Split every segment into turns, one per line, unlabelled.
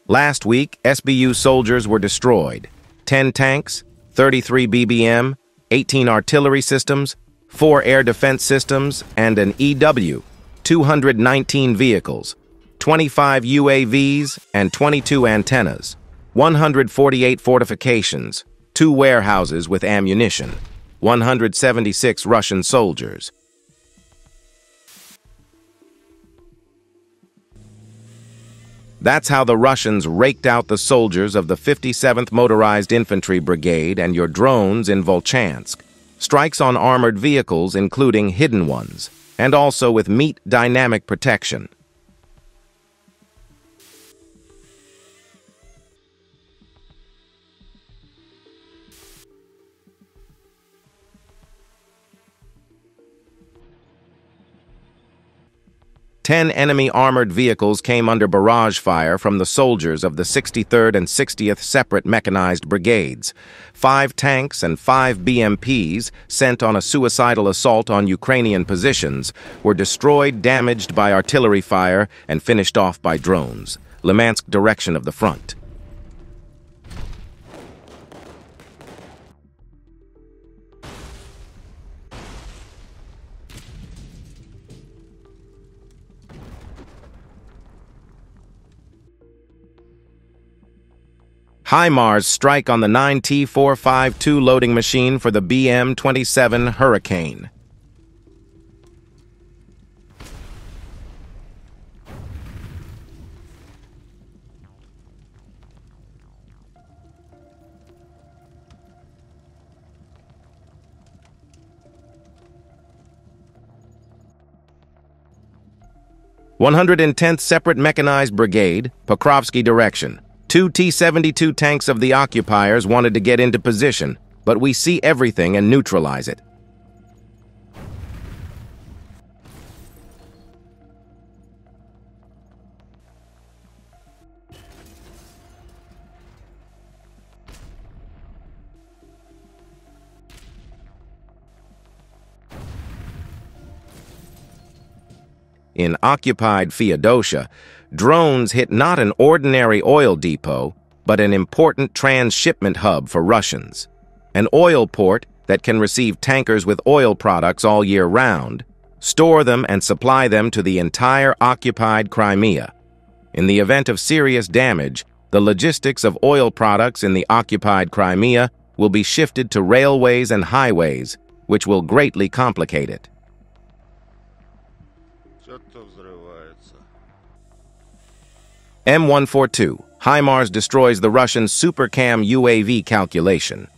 Last week, SBU soldiers were destroyed. 10 tanks, 33 BBM, 18 artillery systems, 4 air defense systems, and an EW, 219 vehicles, 25 UAVs, and 22 antennas, 148 fortifications, 2 warehouses with ammunition, 176 Russian soldiers. That's how the Russians raked out the soldiers of the 57th Motorized Infantry Brigade and your drones in Volchansk. Strikes on armored vehicles, including hidden ones, and also with meat dynamic protection. Ten enemy armored vehicles came under barrage fire from the soldiers of the 63rd and 60th Separate Mechanized Brigades. 5 tanks and 5 BMPs, sent on a suicidal assault on Ukrainian positions, were destroyed, damaged by artillery fire, and finished off by drones. Limansk direction of the front. HIMARS strike on the 9T452 loading machine for the BM-27 Hurricane. (110th Separate Mechanized Brigade, Pokrovsky direction. 2 T-72 tanks of the occupiers wanted to get into position, but we see everything and neutralize it. In occupied Feodosia, drones hit not an ordinary oil depot, but an important transshipment hub for Russians. An oil port that can receive tankers with oil products all year round, store them and supply them to the entire occupied Crimea. In the event of serious damage, the logistics of oil products in the occupied Crimea will be shifted to railways and highways, which will greatly complicate it. M142, HIMARS destroys the Russian SuperCam UAV calculation.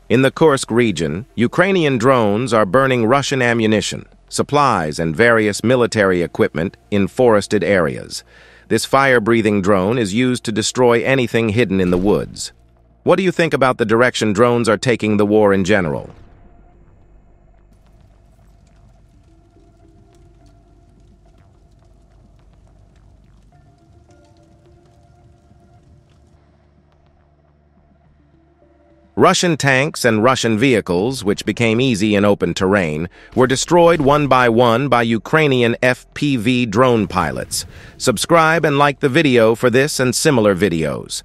In the Kursk region, Ukrainian drones are burning Russian ammunition, supplies, and various military equipment in forested areas. This fire-breathing drone is used to destroy anything hidden in the woods. What do you think about the direction drones are taking the war in general? Russian tanks and Russian vehicles, which became easy in open terrain, were destroyed one by Ukrainian FPV drone pilots. Subscribe and like the video for this and similar videos.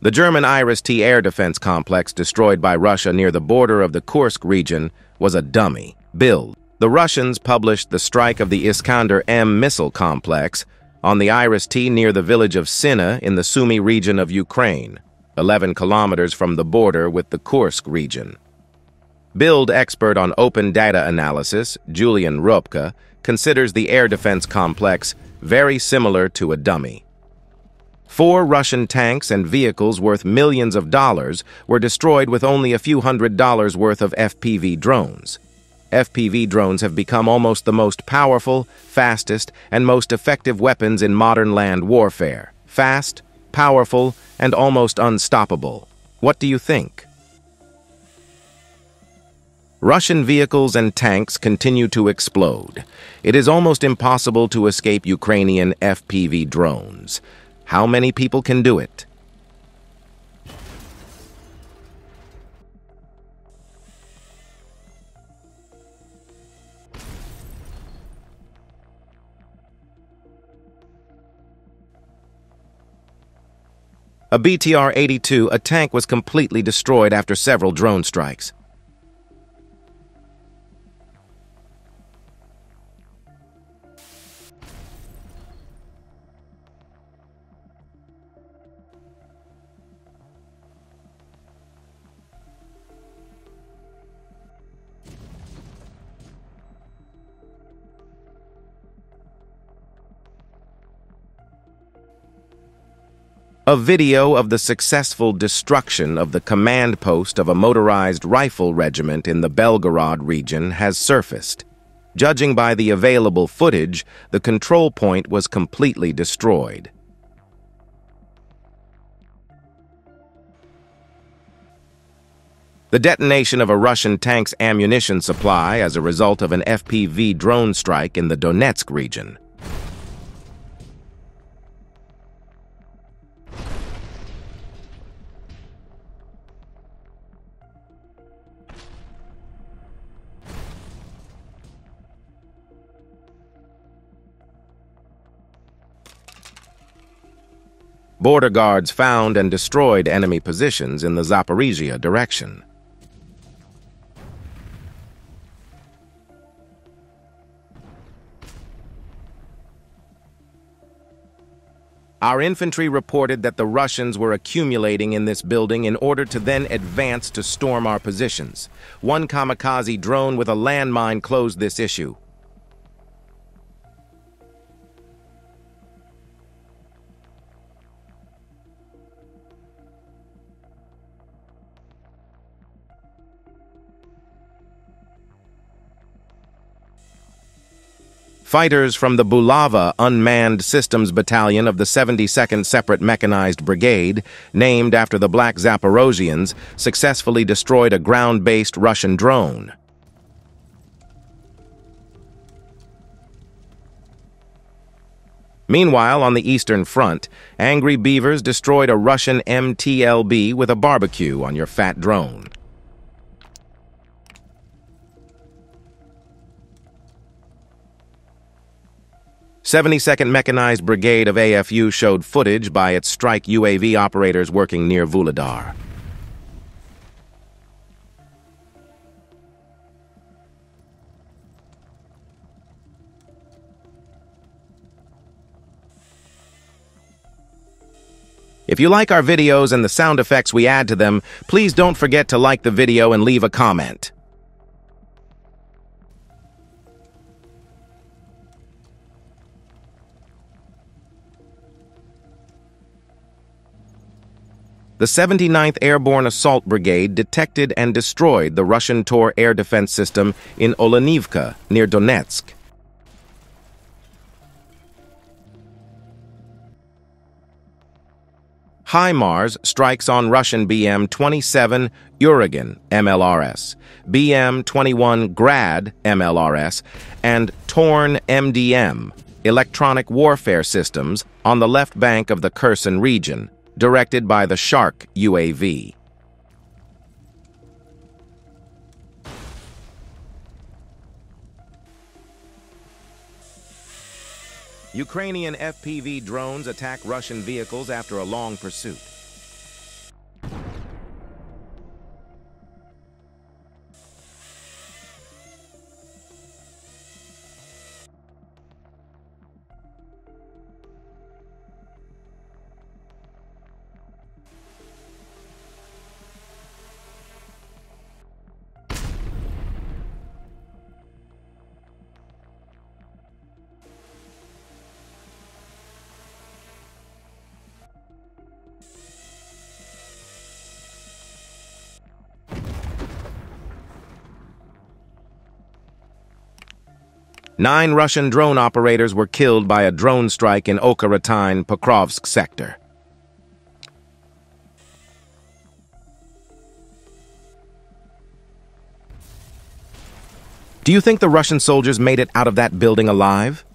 The German Iris-T air defense complex destroyed by Russia near the border of the Kursk region was a dummy build. The Russians published the strike of the Iskander-M missile complex on the Iris-T near the village of Sina in the Sumy region of Ukraine, 11 kilometers from the border with the Kursk region. Build expert on open data analysis, Julian Ropka, considers the air defense complex very similar to a dummy. 4 Russian tanks and vehicles worth millions of dollars were destroyed with only a few $100s worth of FPV drones. FPV drones have become almost the most powerful, fastest, and most effective weapons in modern land warfare. Fast, powerful, and almost unstoppable. What do you think? Russian vehicles and tanks continue to explode. It is almost impossible to escape Ukrainian FPV drones. How many people can do it? A BTR-82, a tank was completely destroyed after several drone strikes. A video of the successful destruction of the command post of a motorized rifle regiment in the Belgorod region has surfaced. Judging by the available footage, the control point was completely destroyed. The detonation of a Russian tank's ammunition supply as a result of an FPV drone strike in the Donetsk region. Border guards found and destroyed enemy positions in the Zaporizhia direction. Our infantry reported that the Russians were accumulating in this building in order to then advance to storm our positions. One kamikaze drone with a landmine closed this issue. Fighters from the Bulava Unmanned Systems Battalion of the 72nd Separate Mechanized Brigade, named after the Black Zaporozhians, successfully destroyed a ground-based Russian drone. Meanwhile, on the Eastern Front, Angry Beavers destroyed a Russian MTLB with a barbecue on your fat drone. '72nd Mechanized Brigade of AFU showed footage by its strike UAV operators working near Vuhledar. If you like our videos and the sound effects we add to them, please don't forget to like the video and leave a comment. The 79th Airborne Assault Brigade detected and destroyed the Russian Tor air defense system in Olenivka, near Donetsk. HIMARS strikes on Russian BM-27 Uragan MLRS, BM-21 Grad MLRS, and Torn MDM, electronic warfare systems, on the left bank of the Kherson region, directed by the Shark UAV. Ukrainian FPV drones attack Russian vehicles after a long pursuit. Nine Russian drone operators were killed by a drone strike in Okharatyn-Pokrovsk sector. Do you think the Russian soldiers made it out of that building alive?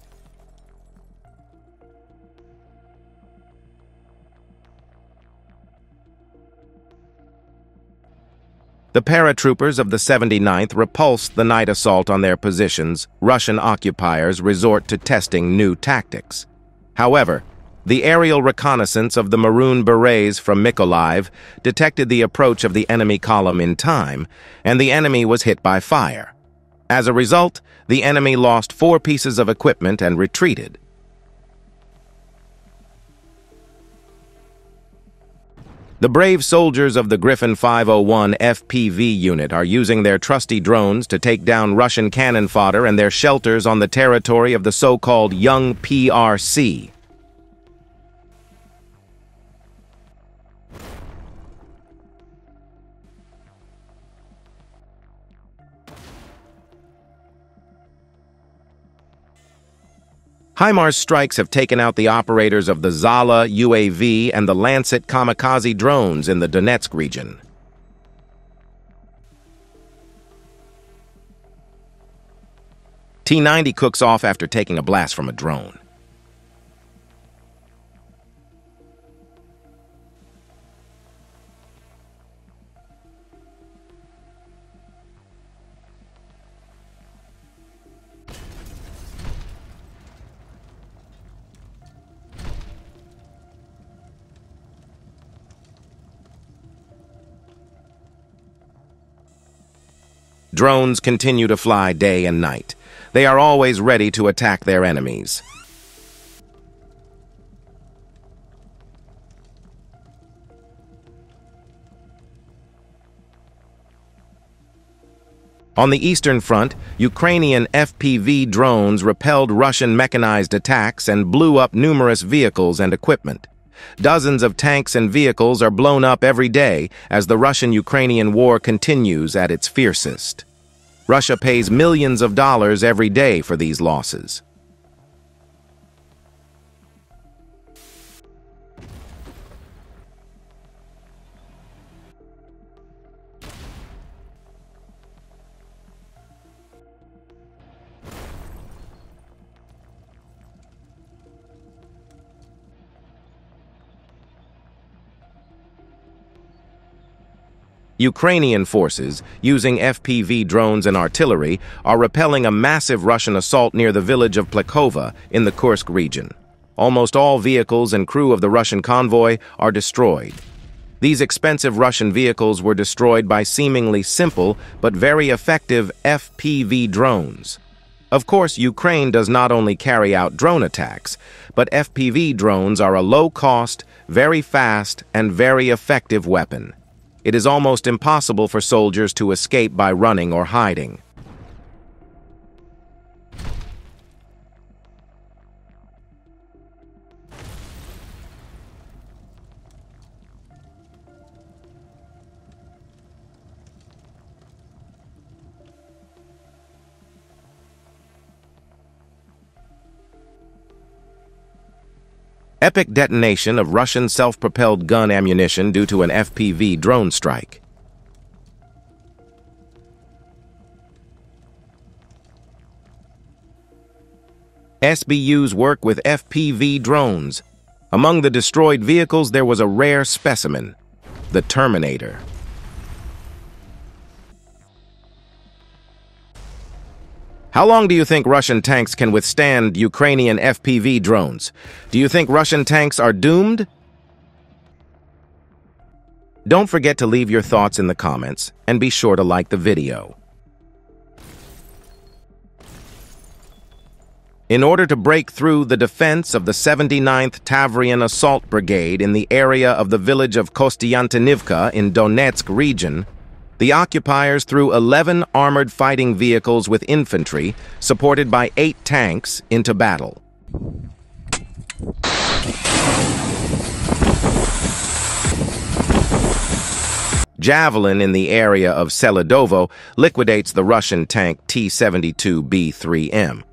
The paratroopers of the 79th repulsed the night assault on their positions. Russian occupiers resort to testing new tactics. However, The aerial reconnaissance of the Maroon Berets from Mykolaiv detected the approach of the enemy column in time, and the enemy was hit by fire. As a result, the enemy lost 4 pieces of equipment and retreated. The brave soldiers of the Griffin 501 FPV unit are using their trusty drones to take down Russian cannon fodder and their shelters on the territory of the so-called Young PRC. HIMARS strikes have taken out the operators of the Zala UAV and the Lancet kamikaze drones in the Donetsk region. T-90 cooks off after taking a blast from a drone. Drones continue to fly day and night. They are always ready to attack their enemies. On the Eastern Front, Ukrainian FPV drones repelled Russian mechanized attacks and blew up numerous vehicles and equipment. Dozens of tanks and vehicles are blown up every day as the Russian-Ukrainian war continues at its fiercest. Russia pays millions of dollars every day for these losses. Ukrainian forces, using FPV drones and artillery, are repelling a massive Russian assault near the village of Plekova in the Kursk region. Almost all vehicles and crew of the Russian convoy are destroyed. These expensive Russian vehicles were destroyed by seemingly simple but very effective FPV drones. Of course, Ukraine does not only carry out drone attacks, but FPV drones are a low-cost, very fast, and very effective weapon. It is almost impossible for soldiers to escape by running or hiding. Epic detonation of Russian self-propelled gun ammunition due to an FPV drone strike. SBUs work with FPV drones. Among the destroyed vehicles, there was a rare specimen, the Terminator. How long do you think Russian tanks can withstand Ukrainian FPV drones? Do you think Russian tanks are doomed? Don't forget to leave your thoughts in the comments, and be sure to like the video. In order to break through the defense of the 79th Tavrian Assault Brigade in the area of the village of Kostiantynivka in Donetsk region, the occupiers threw 11 armored fighting vehicles with infantry, supported by 8 tanks, into battle. Javelin in the area of Selidovo liquidates the Russian tank T-72B3M.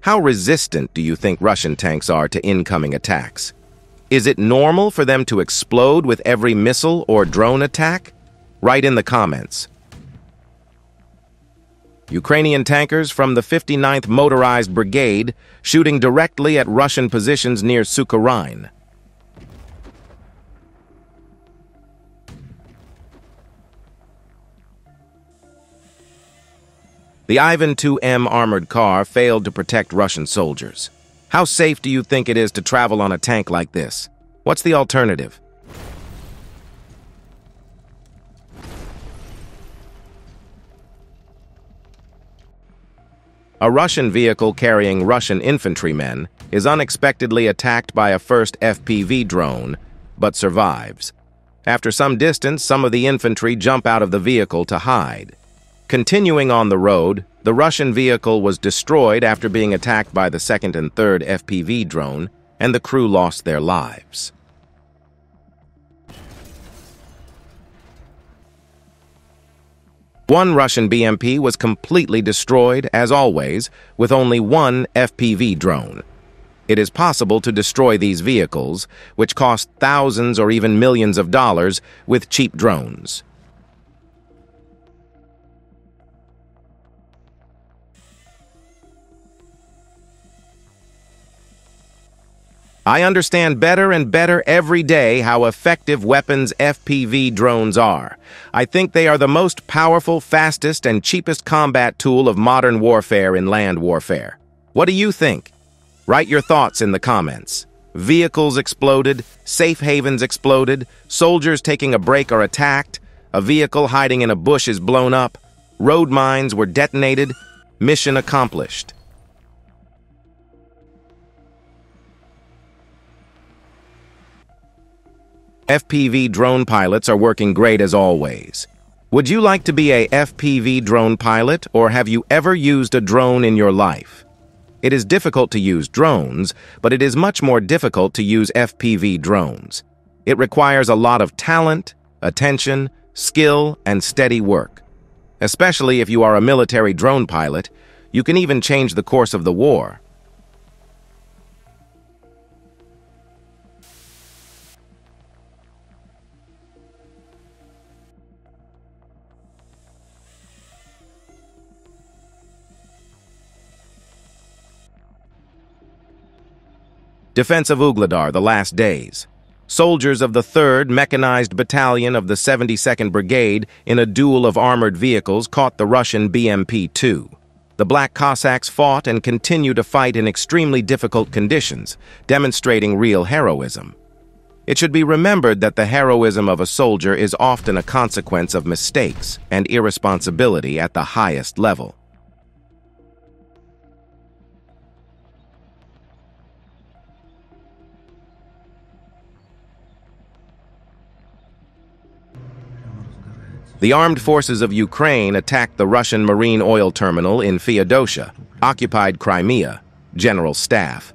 How resistant do you think Russian tanks are to incoming attacks? Is it normal for them to explode with every missile or drone attack? Write in the comments. Ukrainian tankers from the 59th Motorized Brigade shooting directly at Russian positions near Sukharine. The Ivan 2M armored car failed to protect Russian soldiers. How safe do you think it is to travel on a tank like this? What's the alternative? A Russian vehicle carrying Russian infantrymen is unexpectedly attacked by a first FPV drone, but survives. After some distance, some of the infantry jump out of the vehicle to hide. Continuing on the road, the Russian vehicle was destroyed after being attacked by the second and third FPV drone, and the crew lost their lives. One Russian BMP was completely destroyed, as always, with only one FPV drone. It is possible to destroy these vehicles, which cost thousands or even millions of dollars, with cheap drones. I understand better and better every day how effective weapons FPV drones are. I think they are the most powerful, fastest, and cheapest combat tool of modern warfare in land warfare. What do you think? Write your thoughts in the comments. Vehicles exploded, safe havens exploded, soldiers taking a break are attacked, a vehicle hiding in a bush is blown up, road mines were detonated, mission accomplished. FPV drone pilots are working great as always. Would you like to be a FPV drone pilot, or have you ever used a drone in your life? It is difficult to use drones, but it is much more difficult to use FPV drones. It requires a lot of talent, attention, skill, and steady work. Especially if you are a military drone pilot, you can even change the course of the war. Defense of Ugledar, the last days. Soldiers of the 3rd Mechanized Battalion of the 72nd Brigade in a duel of armored vehicles caught the Russian BMP-2. The Black Cossacks fought and continue to fight in extremely difficult conditions, demonstrating real heroism. It should be remembered that the heroism of a soldier is often a consequence of mistakes and irresponsibility at the highest level. The armed forces of Ukraine attacked the Russian marine oil terminal in Feodosia, occupied Crimea, General Staff.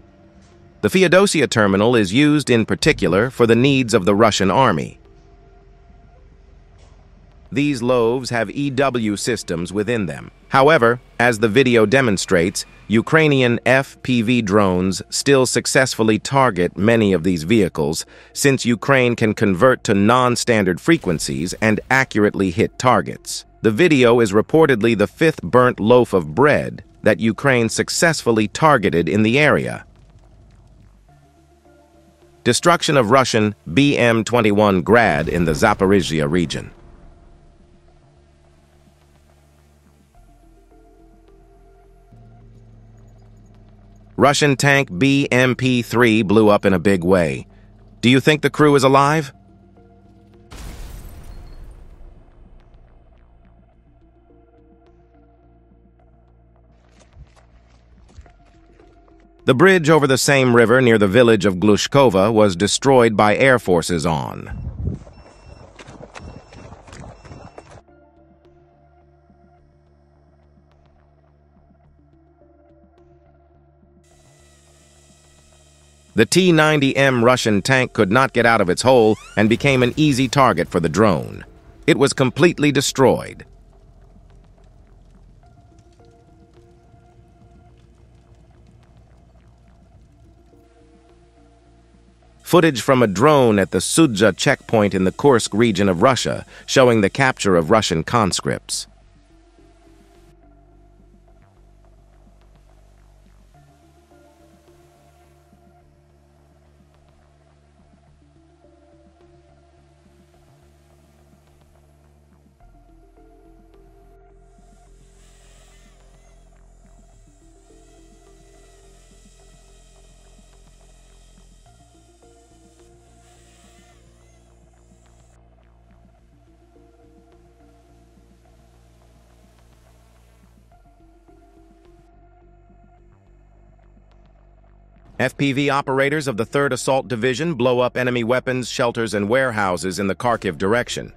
The Feodosia terminal is used in particular for the needs of the Russian army. These loaves have EW systems within them. However, as the video demonstrates, Ukrainian FPV drones still successfully target many of these vehicles, since Ukraine can convert to non-standard frequencies and accurately hit targets. The video is reportedly the 5th burnt loaf of bread that Ukraine successfully targeted in the area. Destruction of Russian BM-21 Grad in the Zaporizhzhia region. Russian tank BMP-3 blew up in a big way. Do you think the crew is alive? The bridge over the same river near the village of Glushkova was destroyed by air forces on. The T-90M Russian tank could not get out of its hole and became an easy target for the drone. It was completely destroyed. Footage from a drone at the Sudja checkpoint in the Kursk region of Russia, showing the capture of Russian conscripts. FPV operators of the 3rd Assault Division blow up enemy weapons, shelters, and warehouses in the Kharkiv direction.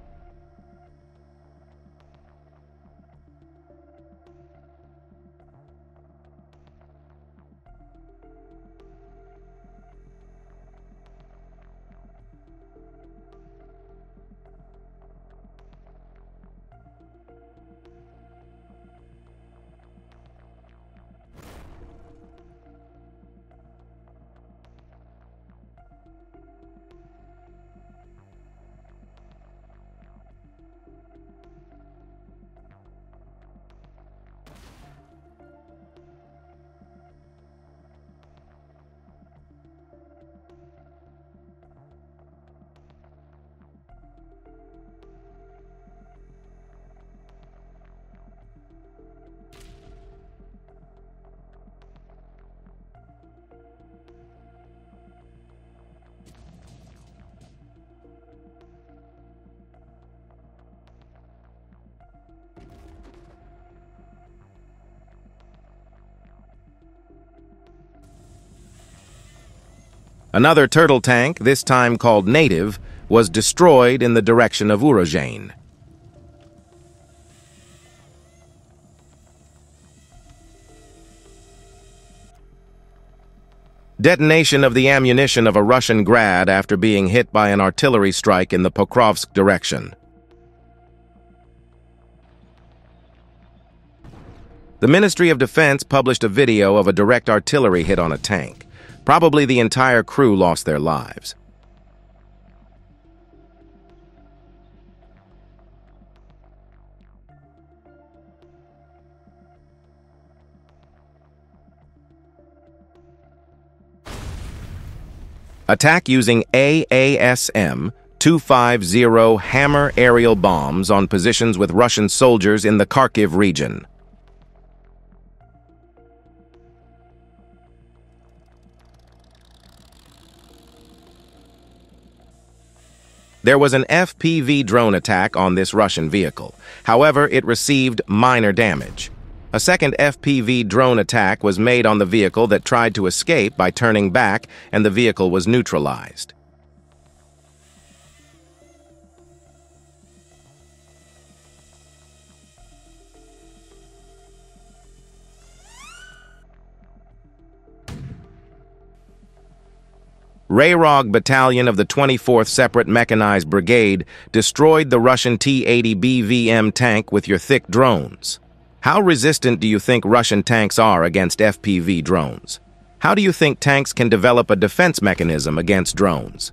Another turtle tank, this time called Native, was destroyed in the direction of Uruzhain. Detonation of the ammunition of a Russian Grad after being hit by an artillery strike in the Pokrovsk direction. The Ministry of Defense published a video of a direct artillery hit on a tank. Probably the entire crew lost their lives. Attack using AASM-250 Hammer aerial bombs on positions with Russian soldiers in the Kharkiv region. There was an FPV drone attack on this Russian vehicle. However, it received minor damage. A second FPV drone attack was made on the vehicle that tried to escape by turning back, and the vehicle was neutralized. Rayrog Battalion of the 24th Separate Mechanized Brigade destroyed the Russian T-80 BVM tank with your thick drones. How resistant do you think Russian tanks are against FPV drones? How do you think tanks can develop a defense mechanism against drones?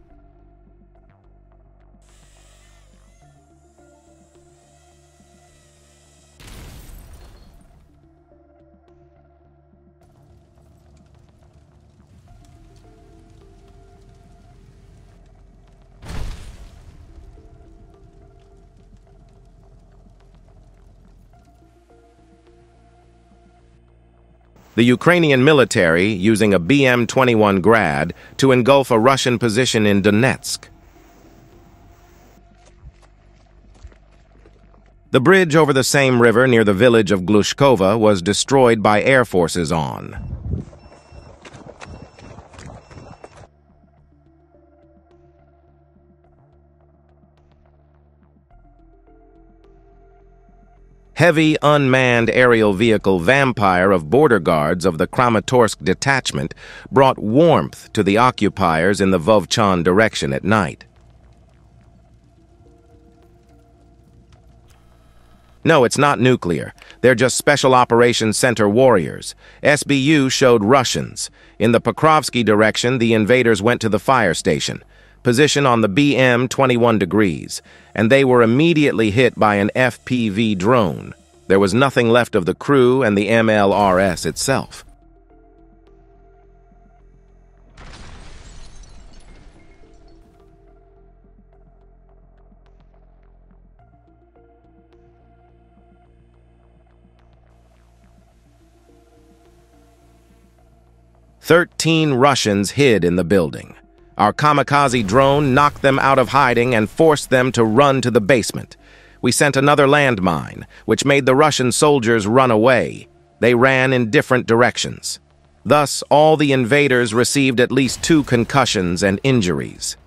The Ukrainian military using a BM-21 Grad to engulf a Russian position in Donetsk. The bridge over the same river near the village of Glushkova was destroyed by air forces on. Heavy unmanned aerial vehicle Vampire of border guards of the Kramatorsk detachment brought warmth to the occupiers in the Vovchan direction at night. No, it's not nuclear. They're just Special Operations Center warriors. SBU showed Russians. In the Pokrovsky direction, the invaders went to the fire station. Position on the BM 21 degrees, and they were immediately hit by an FPV drone. There was nothing left of the crew and the MLRS itself. "13 Russians hid in the building. Our kamikaze drone knocked them out of hiding and forced them to run to the basement. We sent another landmine, which made the Russian soldiers run away. They ran in different directions." Thus, all the invaders received at least 2 concussions and injuries.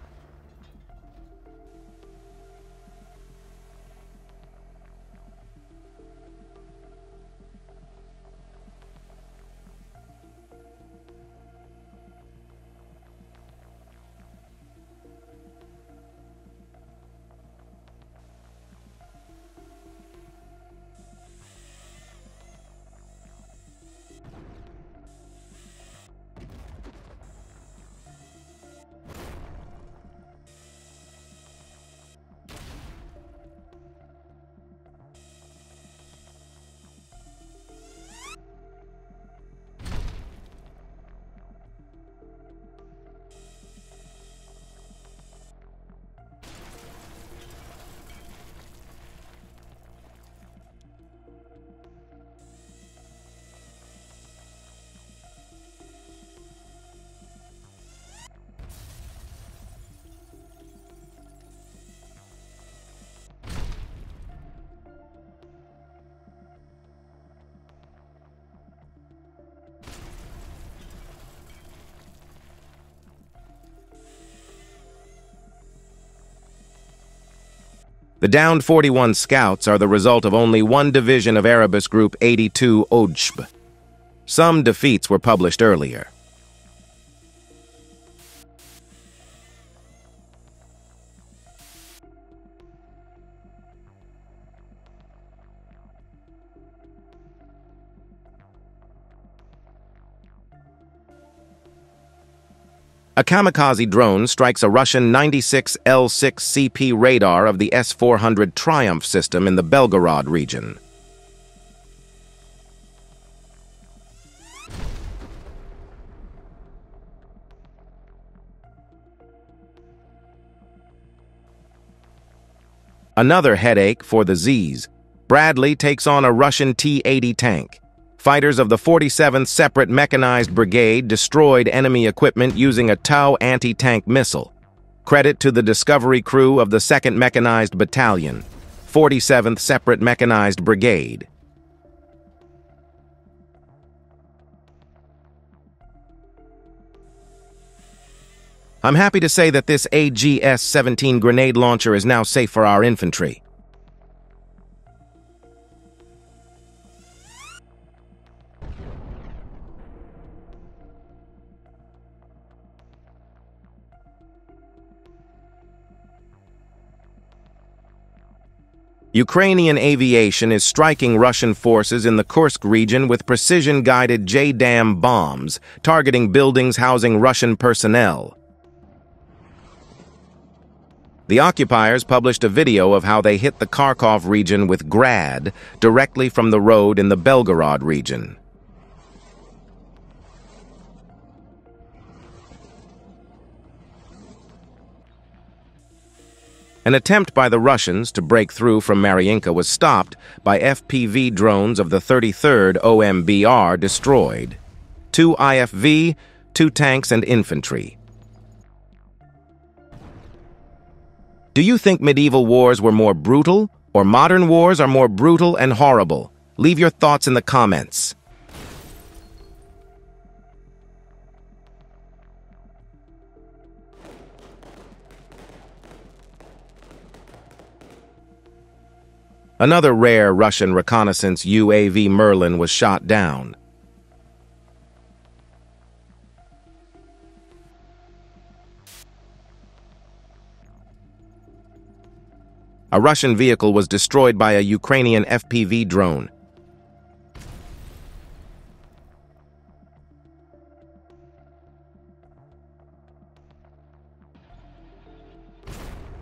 The downed 41 scouts are the result of only one division of Erebus Group 82 OJB. Some defeats were published earlier. A kamikaze drone strikes a Russian 96L6CP radar of the S-400 Triumph system in the Belgorod region. Another headache for the Zs. Bradley takes on a Russian T-80 tank. Fighters of the 47th Separate Mechanized Brigade destroyed enemy equipment using a Tau anti-tank missile. Credit to the discovery crew of the 2nd Mechanized Battalion, 47th Separate Mechanized Brigade. I'm happy to say that this AGS-17 grenade launcher is now safe for our infantry. Ukrainian aviation is striking Russian forces in the Kursk region with precision-guided JDAM bombs, targeting buildings housing Russian personnel. The occupiers published a video of how they hit the Kharkov region with Grad, directly from the road in the Belgorod region. An attempt by the Russians to break through from Mariinka was stopped by FPV drones of the 33rd OMBR destroyed. 2 IFV, 2 tanks and infantry. Do you think medieval wars were more brutal, or modern wars are more brutal and horrible? Leave your thoughts in the comments. Another rare Russian reconnaissance UAV Merlin was shot down. A Russian vehicle was destroyed by a Ukrainian FPV drone.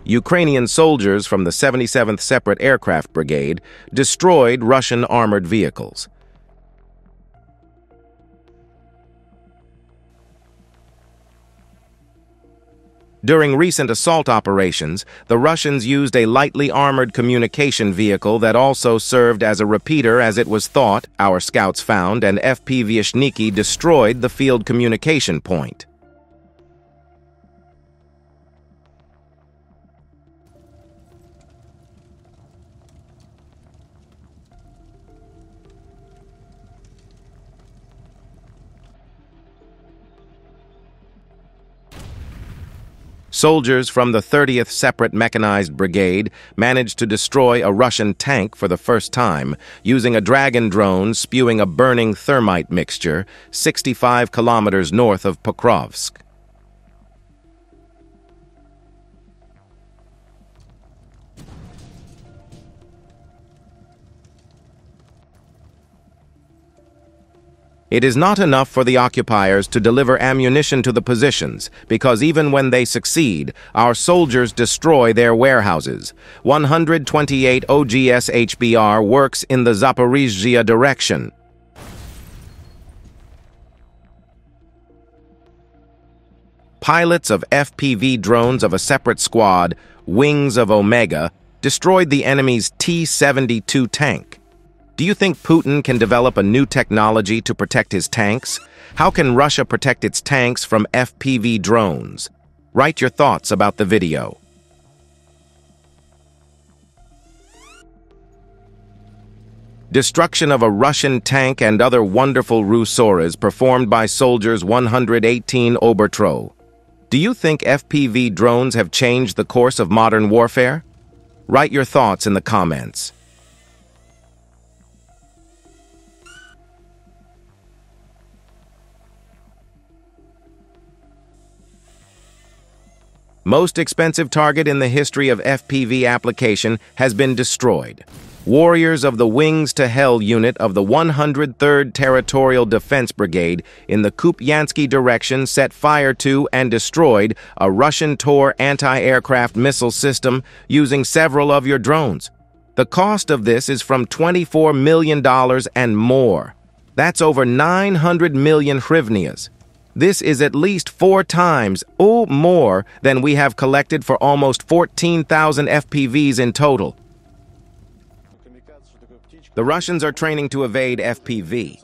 Ukrainian soldiers from the 77th Separate Aircraft Brigade destroyed Russian armored vehicles. During recent assault operations, the Russians used a lightly armored communication vehicle that also served as a repeater as it was thought, our scouts found, and FPV-Shniki destroyed the field communication point. Soldiers from the 30th Separate Mechanized Brigade managed to destroy a Russian tank for the first time, using a Dragon drone spewing a burning thermite mixture 65 kilometers north of Pokrovsk. It is not enough for the occupiers to deliver ammunition to the positions, because even when they succeed, our soldiers destroy their warehouses. 128 OGS HBR works in the Zaporizhzhia direction. Pilots of FPV drones of a separate squad, Wings of Omega, destroyed the enemy's T-72 tank. Do you think Putin can develop a new technology to protect his tanks? How can Russia protect its tanks from FPV drones? Write your thoughts about the video. Destruction of a Russian tank and other wonderful Rusoras performed by soldiers 118 Obertro. Do you think FPV drones have changed the course of modern warfare? Write your thoughts in the comments. Most expensive target in the history of FPV application has been destroyed. Warriors of the Wings to Hell unit of the 103rd Territorial Defense Brigade in the Kupyansky direction set fire to and destroyed a Russian Tor anti-aircraft missile system using several of your drones. The cost of this is from $24 million and more. That's over 900 million hryvnias. This is at least 4 times or more than we have collected for almost 14,000 FPVs in total. The Russians are training to evade FPV.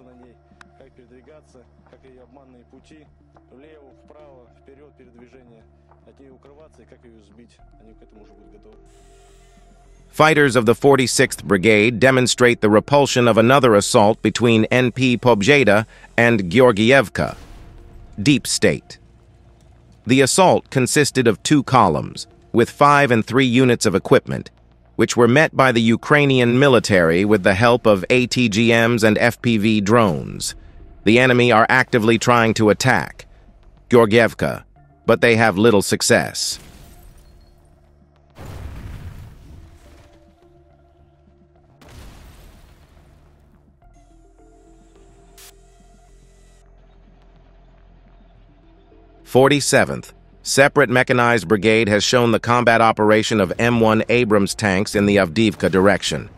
Fighters of the 46th Brigade demonstrate the repulsion of another assault between NP Pobjeda and Georgievka. Deep State. The assault consisted of 2 columns, with 5 and 3 units of equipment, which were met by the Ukrainian military with the help of ATGMs and FPV drones. The enemy are actively trying to attack Georgievka, but they have little success. "47th Separate Mechanized Brigade has shown the combat operation of M1 Abrams tanks in the Avdiivka direction.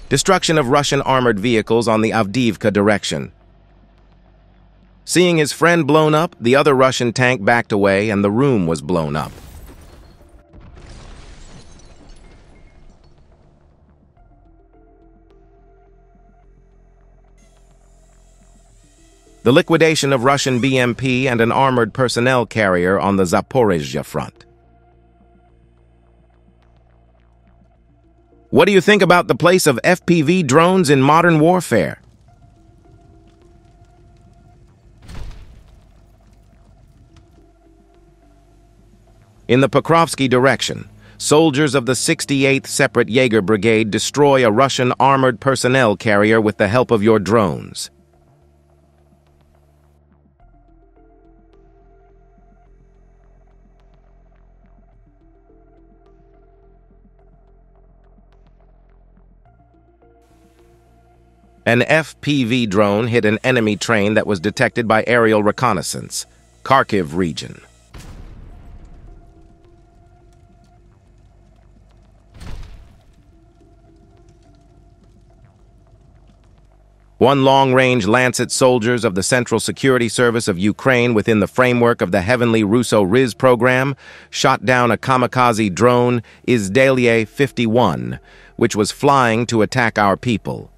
Destruction of Russian armored vehicles on the Avdiivka direction. Seeing his friend blown up, the other Russian tank backed away and the room was blown up. The liquidation of Russian BMP and an armored personnel carrier on the Zaporizhzhia front. What do you think about the place of FPV drones in modern warfare? In the Pokrovsky direction, soldiers of the 68th Separate Jaeger Brigade destroy a Russian armored personnel carrier with the help of your drones. An FPV drone hit an enemy train that was detected by aerial reconnaissance, Kharkiv region. One long-range Lancet soldiers of the Central Security Service of Ukraine within the framework of the Heavenly Russo Riz program shot down a kamikaze drone Izdalie 51, which was flying to attack our people.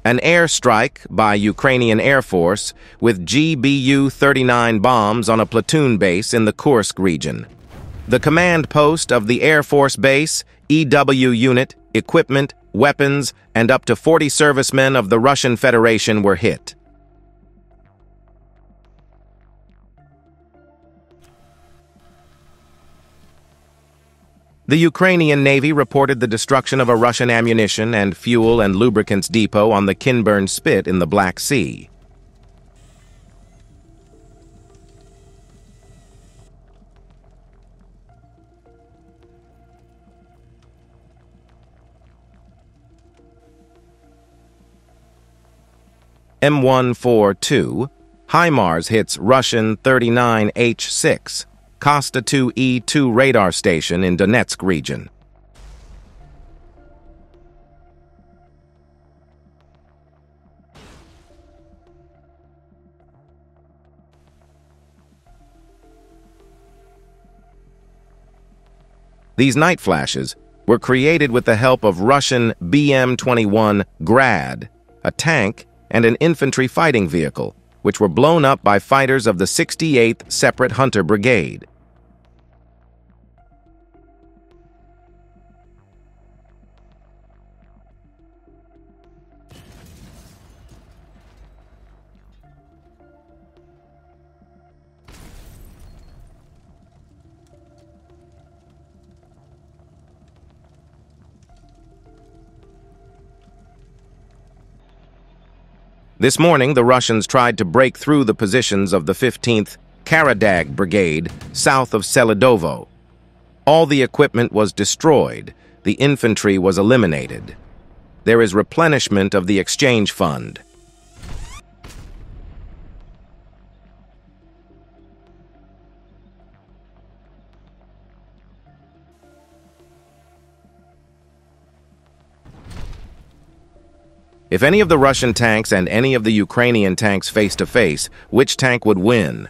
An airstrike by Ukrainian Air Force with GBU-39 bombs on a platoon base in the Kursk region. The command post of the Air Force base, EW unit, equipment, weapons, and up to 40 servicemen of the Russian Federation were hit. The Ukrainian Navy reported the destruction of a Russian ammunition and fuel and lubricants depot on the Kinburn Spit in the Black Sea. M142, HIMARS hits Russian 39H6, Kosta 2E2 radar station in Donetsk region. These night flashes were created with the help of Russian BM-21 Grad, a tank and an infantry fighting vehicle, which were blown up by fighters of the 68th Separate Hunter Brigade. This morning, the Russians tried to break through the positions of the 15th Karadag Brigade south of Selidovo. All the equipment was destroyed. The infantry was eliminated. There is replenishment of the exchange fund. If any of the Russian tanks and any of the Ukrainian tanks face-to-face, which tank would win?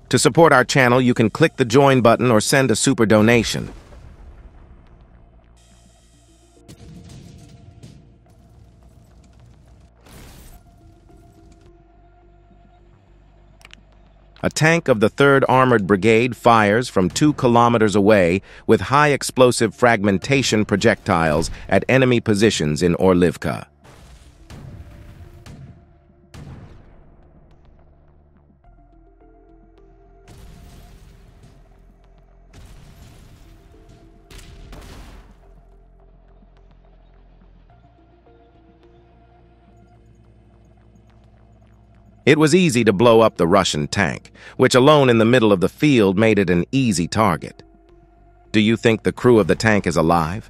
To support our channel, you can click the join button or send a super donation. A tank of the 3rd Armored Brigade fires from 2 kilometers away with high explosive fragmentation projectiles at enemy positions in Orlivka. It was easy to blow up the Russian tank, which alone in the middle of the field made it an easy target. Do you think the crew of the tank is alive?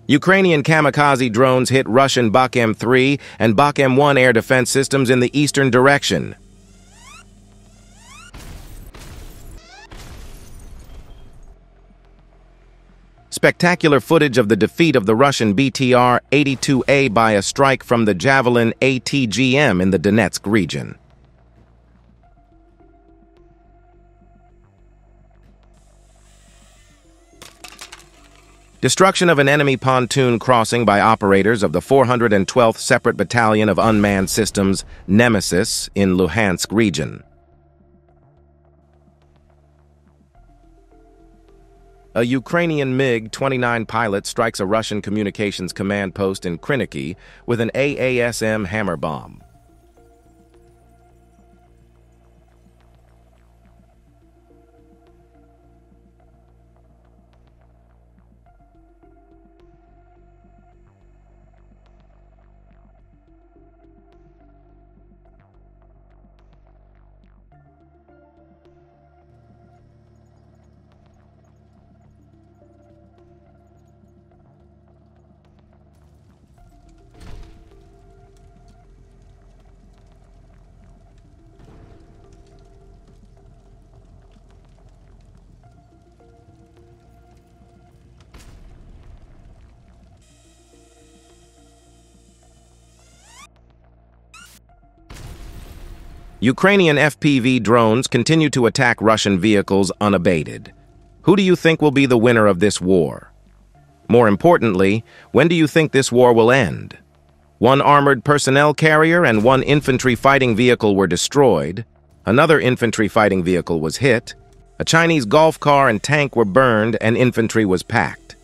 Ukrainian kamikaze drones hit Russian Bak-M3 and Bak-M1 air defense systems in the eastern direction. Spectacular footage of the defeat of the Russian BTR-82A by a strike from the Javelin ATGM in the Donetsk region. Destruction of an enemy pontoon crossing by operators of the 412th Separate Battalion of Unmanned Systems, Nemesis, in Luhansk region. A Ukrainian MiG-29 pilot strikes a Russian communications command post in Kryniki with an AASM hammer bomb. Ukrainian FPV drones continue to attack Russian vehicles unabated. Who do you think will be the winner of this war? More importantly, when do you think this war will end? One armored personnel carrier and one infantry fighting vehicle were destroyed. Another infantry fighting vehicle was hit. A Chinese golf car and tank were burned, and infantry was packed.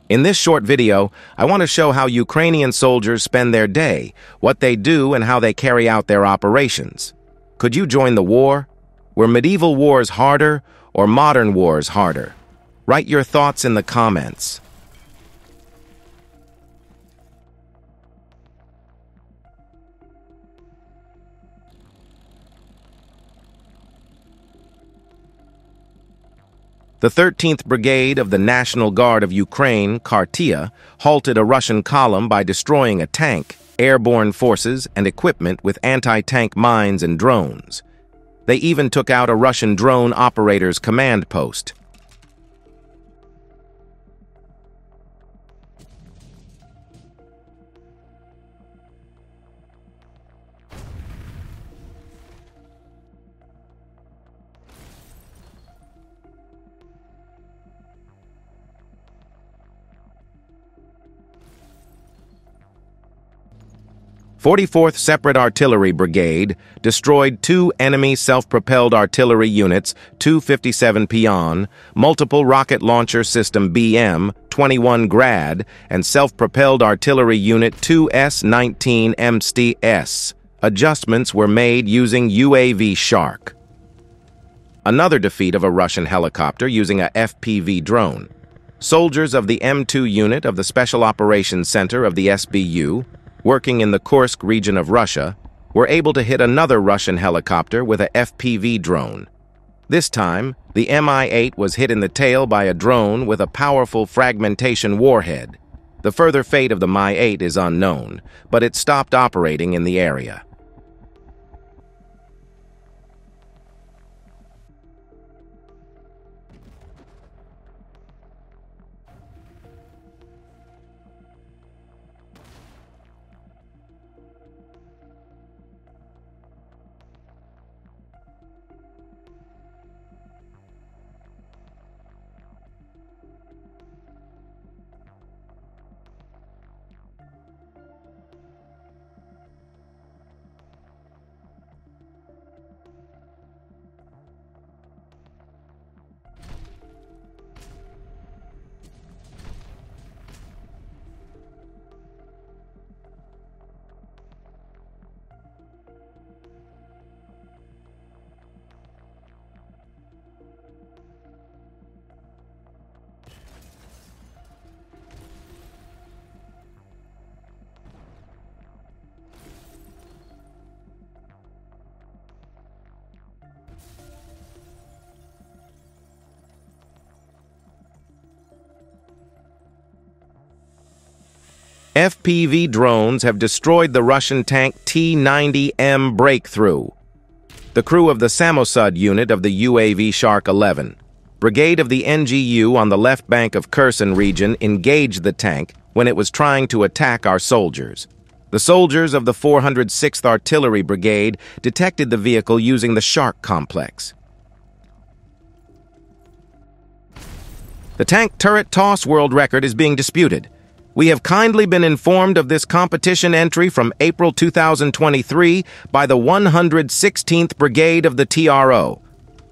In this short video, I want to show how Ukrainian soldiers spend their day, what they do, and how they carry out their operations. Could you join the war? Were medieval wars harder or modern wars harder? Write your thoughts in the comments. The 13th Brigade of the National Guard of Ukraine, Kartia, halted a Russian column by destroying a tank, airborne forces, and equipment with anti-tank mines and drones. They even took out a Russian drone operator's command post. The 44th Separate Artillery Brigade destroyed 2 enemy self-propelled artillery units, 257 Pion, multiple rocket launcher system BM-21 Grad, and self-propelled artillery unit 2S-19 MSTS. Adjustments were made using UAV Shark. Another defeat of a Russian helicopter using a FPV drone. Soldiers of the M2 unit of the Special Operations Center of the SBU, working in the Kursk region of Russia, were able to hit another Russian helicopter with a FPV drone. This time, the Mi-8 was hit in the tail by a drone with a powerful fragmentation warhead. The further fate of the Mi-8 is unknown, but it stopped operating in the area. FPV drones have destroyed the Russian tank T-90M Breakthrough. The crew of the Samosud unit of the UAV Shark 11, brigade of the NGU on the left bank of Kherson region engaged the tank when it was trying to attack our soldiers. The soldiers of the 406th Artillery Brigade detected the vehicle using the Shark complex. The tank turret toss world record is being disputed. We have kindly been informed of this competition entry from April 2023 by the 116th Brigade of the TRO.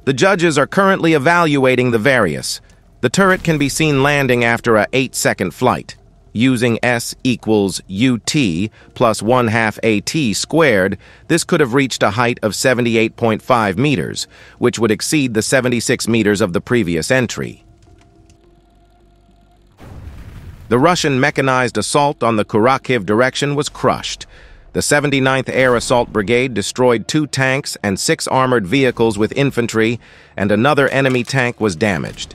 The judges are currently evaluating the various. The turret can be seen landing after a 8-second flight. Using S equals UT plus 1/2 AT squared, this could have reached a height of 78.5 meters, which would exceed the 76 meters of the previous entry. The Russian mechanized assault on the Kharkiv direction was crushed. The 79th Air Assault Brigade destroyed 2 tanks and 6 armored vehicles with infantry, and another enemy tank was damaged.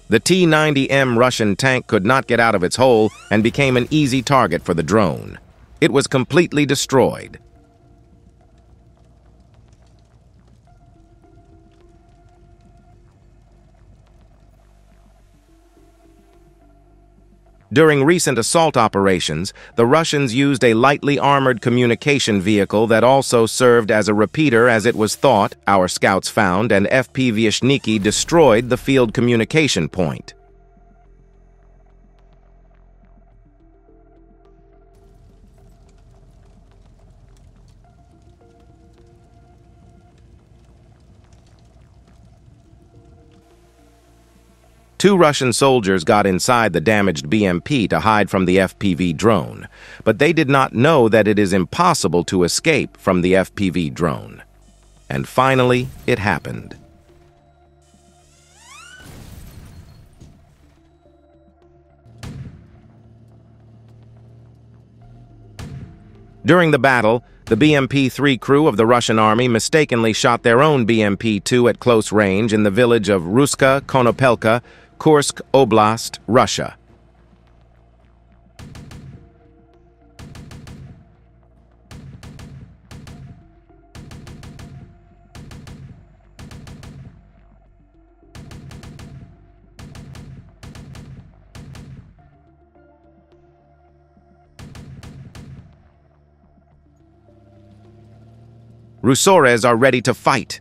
The T-90M Russian tank could not get out of its hole and became an easy target for the drone. It was completely destroyed. During recent assault operations, the Russians used a lightly armored communication vehicle that also served as a repeater as it was thought, our scouts found, and FPV destroyed the field communication point. Two Russian soldiers got inside the damaged BMP to hide from the FPV drone, but they did not know that it is impossible to escape from the FPV drone. And finally, it happened. During the battle, the BMP-3 crew of the Russian army mistakenly shot their own BMP-2 at close range in the village of Ruska Konopelka, Kursk Oblast, Russia. Rusores are ready to fight.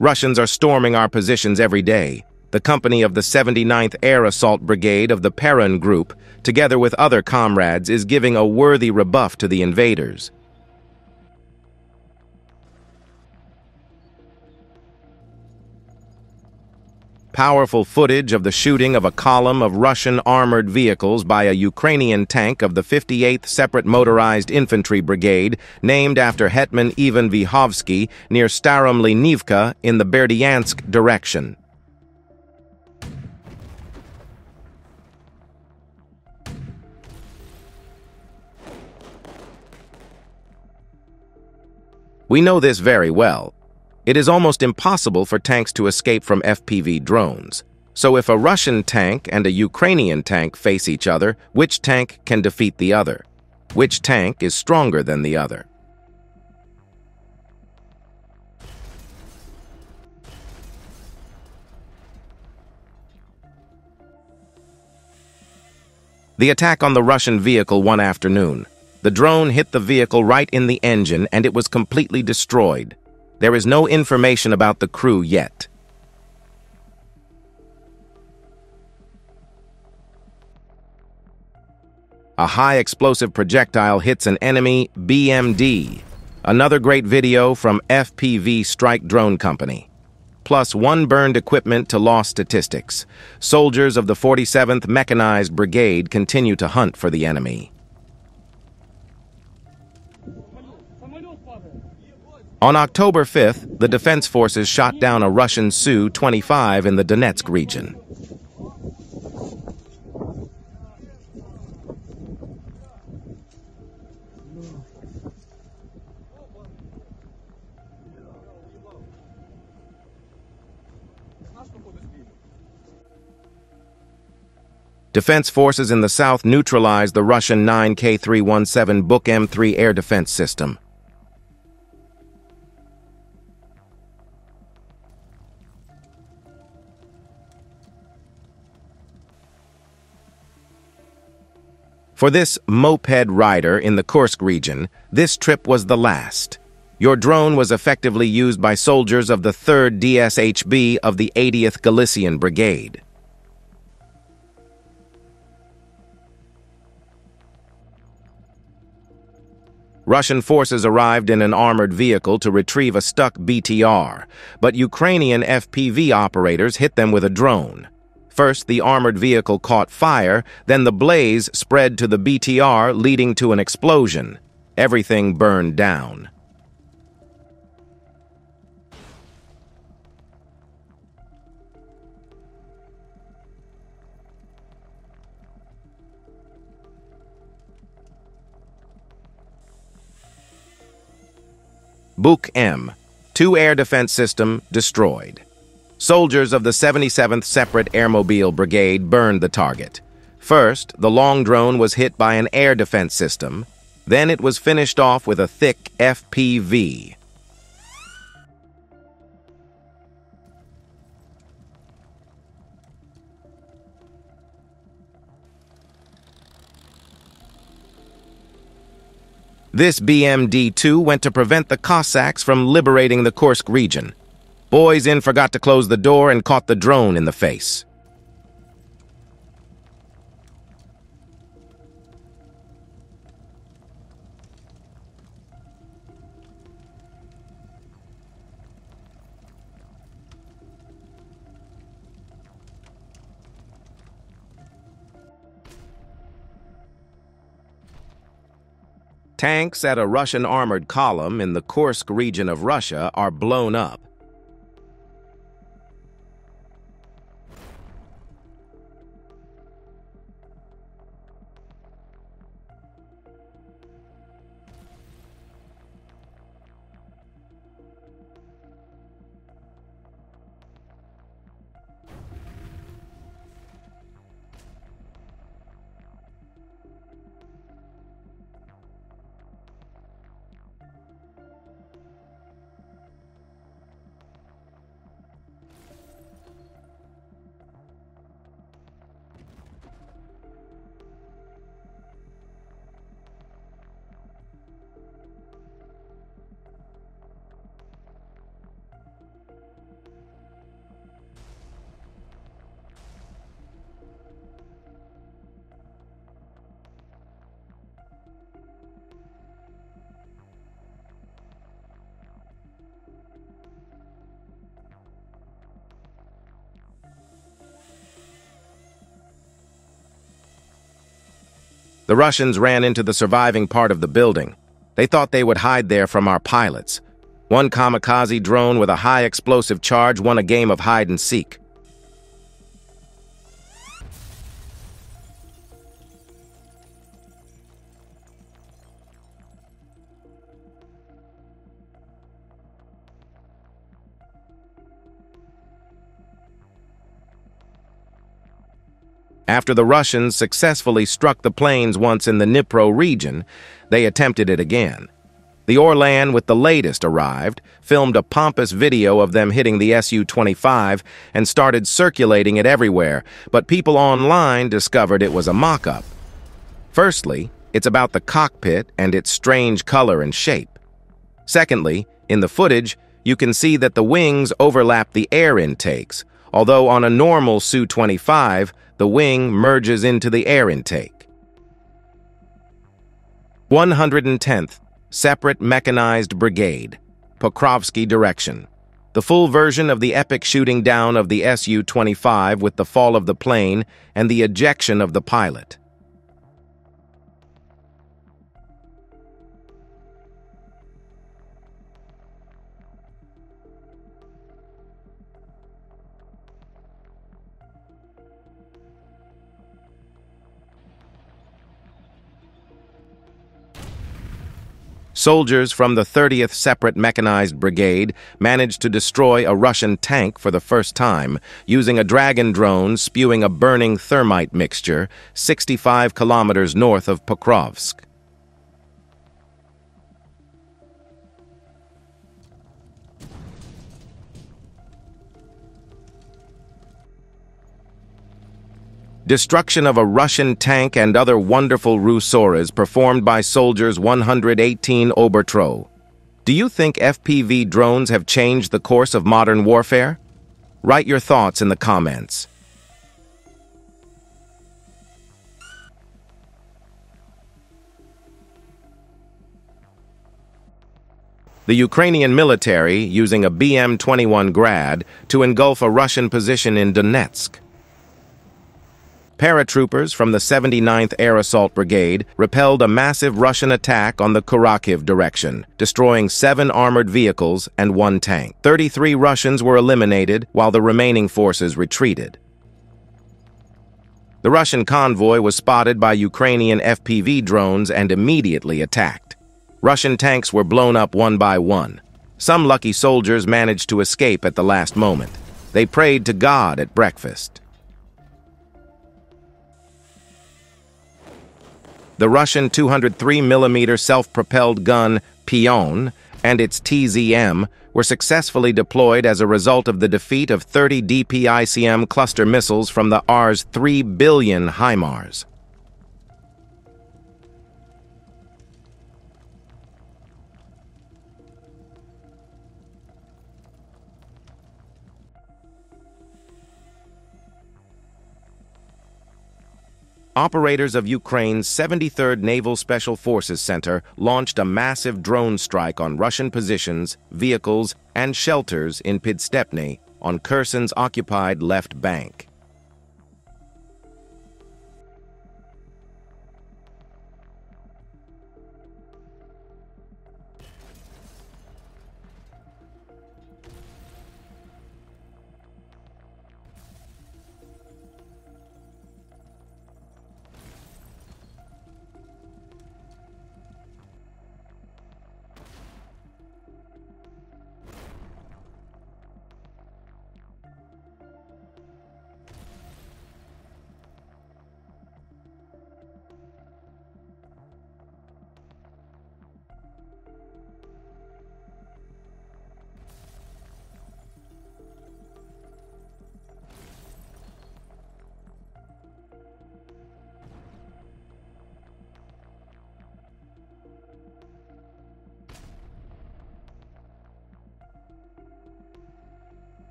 Russians are storming our positions every day. The company of the 79th Air Assault Brigade of the Perun Group, together with other comrades, is giving a worthy rebuff to the invaders. Powerful footage of the shooting of a column of Russian armored vehicles by a Ukrainian tank of the 58th Separate Motorized Infantry Brigade, named after Hetman Ivan Vyhovsky, near Staromlynivka in the Berdyansk direction. We know this very well. It is almost impossible for tanks to escape from FPV drones. So if a Russian tank and a Ukrainian tank face each other, which tank can defeat the other? Which tank is stronger than the other? The attack on the Russian vehicle one afternoon. The drone hit the vehicle right in the engine and it was completely destroyed. There is no information about the crew yet. A high explosive projectile hits an enemy BMD. Another great video from FPV Strike Drone Company. Plus one burned equipment to loss statistics. Soldiers of the 47th Mechanized Brigade continue to hunt for the enemy. On October 5th, the Defense Forces shot down a Russian Su-25 in the Donetsk region. Defense forces in the south neutralized the Russian 9K317 Buk M3 air defense system. For this moped rider in the Kursk region, this trip was the last. Your drone was effectively used by soldiers of the 3rd DSHB of the 80th Galician Brigade. Russian forces arrived in an armored vehicle to retrieve a stuck BTR, but Ukrainian FPV operators hit them with a drone. First, the armored vehicle caught fire, then the blaze spread to the BTR, leading to an explosion. Everything burned down. Buk M, 2 air defense system destroyed. Soldiers of the 77th Separate Airmobile Brigade burned the target. First, the long drone was hit by an air defense system. Then it was finished off with a thick FPV. This BMD-2 went to prevent the Cossacks from liberating the Kursk region. Boys in forgot to close the door and caught the drone in the face. Tanks at a Russian armored column in the Kursk region of Russia are blown up. The Russians ran into the surviving part of the building. They thought they would hide there from our pilots. One kamikaze drone with a high explosive charge won a game of hide and seek. After the Russians successfully struck the planes once in the Dnipro region, they attempted it again. The Orlan with the latest arrived, filmed a pompous video of them hitting the Su-25 and started circulating it everywhere, but people online discovered it was a mock-up. Firstly, it's about the cockpit and its strange color and shape. Secondly, in the footage, you can see that the wings overlap the air intakes, although on a normal Su-25, the wing merges into the air intake. 110th Separate Mechanized Brigade, Pokrovsky direction. The full version of the epic shooting down of the Su-25 with the fall of the plane and the ejection of the pilot. Soldiers from the 30th Separate Mechanized Brigade managed to destroy a Russian tank for the first time, using a Dragon drone spewing a burning thermite mixture 65 kilometers north of Pokrovsk. Destruction of a Russian tank and other wonderful Rusoras performed by soldiers 118 Obertro. Do you think FPV drones have changed the course of modern warfare? Write your thoughts in the comments. The Ukrainian military using a BM-21 Grad to engulf a Russian position in Donetsk. Paratroopers from the 79th Air Assault Brigade repelled a massive Russian attack on the Kharkiv direction, destroying 7 armored vehicles and 1 tank. 33 Russians were eliminated, while the remaining forces retreated. The Russian convoy was spotted by Ukrainian FPV drones and immediately attacked. Russian tanks were blown up one by one. Some lucky soldiers managed to escape at the last moment. They prayed to God at breakfast. The Russian 203mm self-propelled gun Pion and its TZM were successfully deployed as a result of the defeat of 30 DPICM cluster missiles from the Rs 3 billion HIMARS. Operators of Ukraine's 73rd Naval Special Forces Center launched a massive drone strike on Russian positions, vehicles, and shelters in Pidstepny on Kherson's occupied left bank.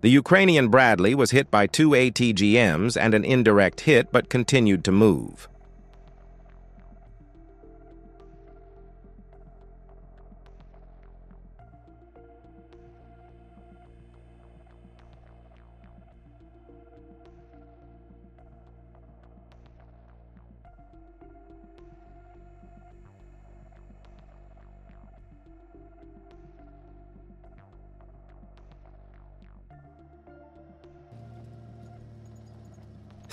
The Ukrainian Bradley was hit by 2 ATGMs and an indirect hit, but continued to move.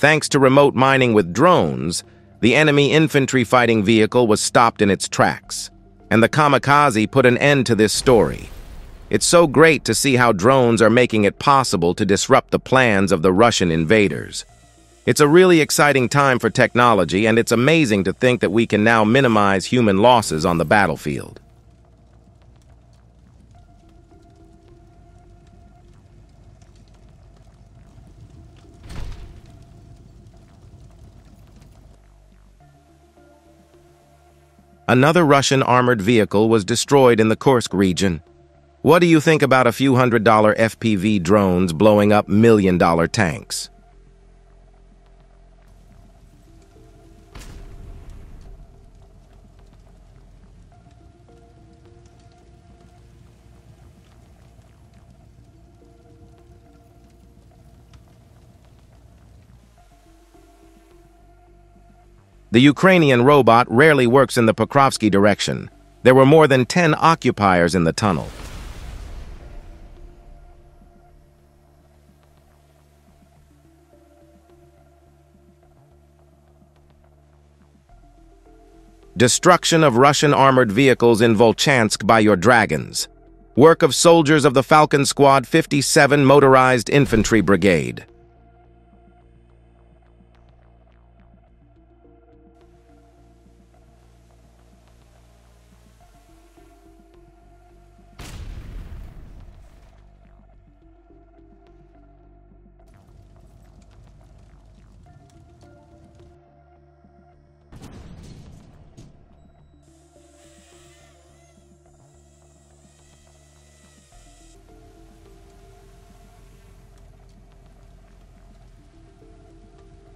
Thanks to remote mining with drones, the enemy infantry fighting vehicle was stopped in its tracks, and the kamikaze put an end to this story. It's so great to see how drones are making it possible to disrupt the plans of the Russian invaders. It's a really exciting time for technology, and it's amazing to think that we can now minimize human losses on the battlefield. Another Russian armored vehicle was destroyed in the Kursk region. What do you think about a few $100 FPV drones blowing up million-dollar tanks? The Ukrainian robot rarely works in the Pokrovsky direction. There were more than 10 occupiers in the tunnel. Destruction of Russian armored vehicles in Volchansk by your dragons. Work of soldiers of the Falcon Squad 57 Motorized Infantry Brigade.